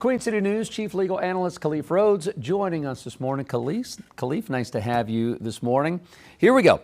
Queen City News Chief Legal Analyst Khalif Rhodes joining us this morning. Khalif, nice to have you this morning. Here we go.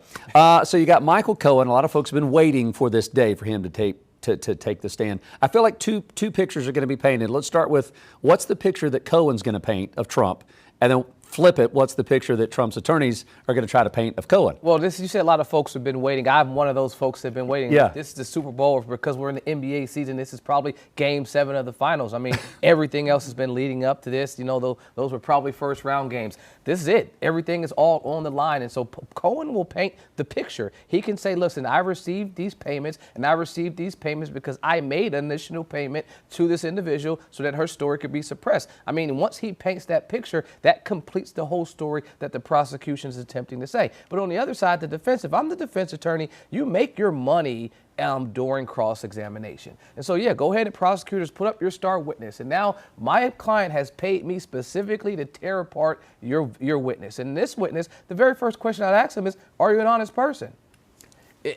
So you got Michael Cohen. A lot of folks have been waiting for this day for him to take the stand. I feel like two pictures are going to be painted. Let's start with what's the picture that Cohen's going to paint of Trump, and then flip it. What's the picture that Trump's attorneys are going to try to paint of Cohen? Well, you said a lot of folks have been waiting. I'm one of those folks that have been waiting. Yeah. This is the Super Bowl because we're in the NBA season. This is probably Game 7 of the finals. I mean, everything else has been leading up to this. You know, those were probably first round games. This is it. Everything is all on the line. And so Cohen will paint the picture. He can say, listen, I received these payments, and I received these payments because I made an initial payment to this individual so that her story could be suppressed. I mean, once he paints that picture, that completes the whole story that the prosecution is attempting to say. But on the other side, the defense, if I'm the defense attorney, you make your money during cross-examination. And so, yeah, go ahead and prosecutors put up your star witness. And now my client has paid me specifically to tear apart your witness. And this witness, the very first question I'd ask him is, are you an honest person?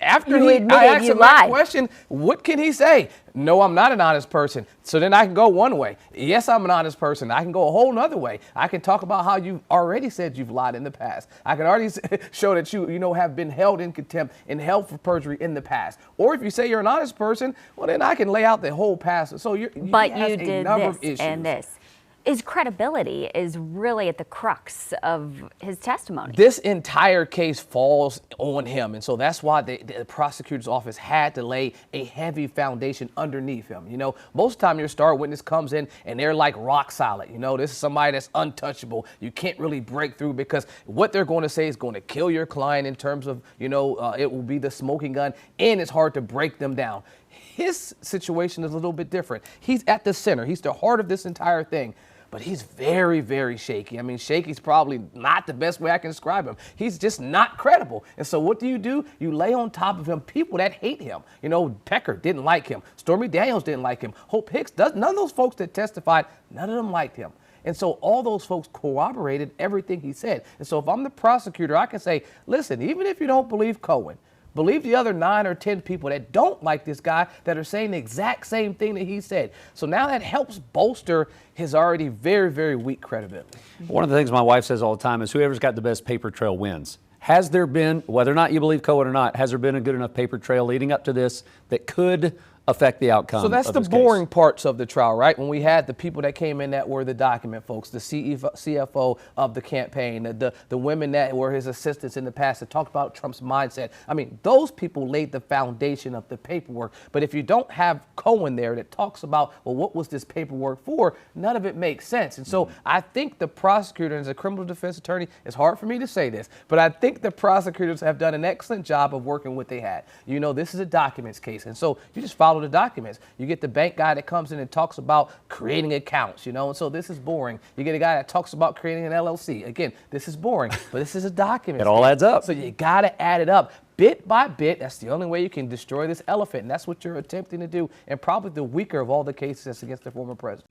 After I ask him that question, what can he say? No, I'm not an honest person. So then I can go one way. Yes, I'm an honest person. I can go a whole nother way. I can talk about how you've already said you've lied in the past. I can already show that you have been held in contempt and held for perjury in the past. Or if you say you're an honest person, well, then I can lay out the whole past. So you did a number of issues. And this. His credibility is really at the crux of his testimony. This entire case falls on him, and so that's why the prosecutor's office had to lay a heavy foundation underneath him. You know, most of the time your star witness comes in and they're like rock solid. You know, this is somebody that's untouchable. You can't really break through because what they're going to say is going to kill your client in terms of, it will be the smoking gun, and it's hard to break them down. His situation is a little bit different. He's at the center. He's the heart of this entire thing. But he's very, very shaky. I mean, shaky's probably not the best way I can describe him. He's just not credible. And so what do? You lay on top of him people that hate him. You know, Pecker didn't like him. Stormy Daniels didn't like him. Hope Hicks does. None of those folks that testified, none of them liked him. And so all those folks corroborated everything he said. And so if I'm the prosecutor, I can say, listen, even if you don't believe Cohen, believe the other 9 or 10 people that don't like this guy that are saying the exact same thing that he said. So now that helps bolster his already very, very weak credibility. One of the things my wife says all the time is whoever's got the best paper trail wins. Has there been, whether or not you believe Cohen or not, has there been a good enough paper trail leading up to this that could affect the outcome? So that's the boring parts of the trial, right? When we had the people that came in that were the document folks, the CFO of the campaign, the women that were his assistants in the past that talked about Trump's mindset. I mean, those people laid the foundation of the paperwork. But if you don't have Cohen there that talks about, well, what was this paperwork for? None of it makes sense. And so I think the prosecutor, as a criminal defense attorney, it's hard for me to say this, but I think the prosecutors have done an excellent job of working what they had. You know, this is a documents case. And so you just follow the documents. You get the bank guy that comes in and talks about creating accounts, and so this is boring. You get a guy that talks about creating an LLC. Again, this is boring, but this is a document. It all adds up. So you got to add it up bit by bit. That's the only way you can destroy this elephant, and that's what you're attempting to do, and probably the weaker of all the cases that's against the former president.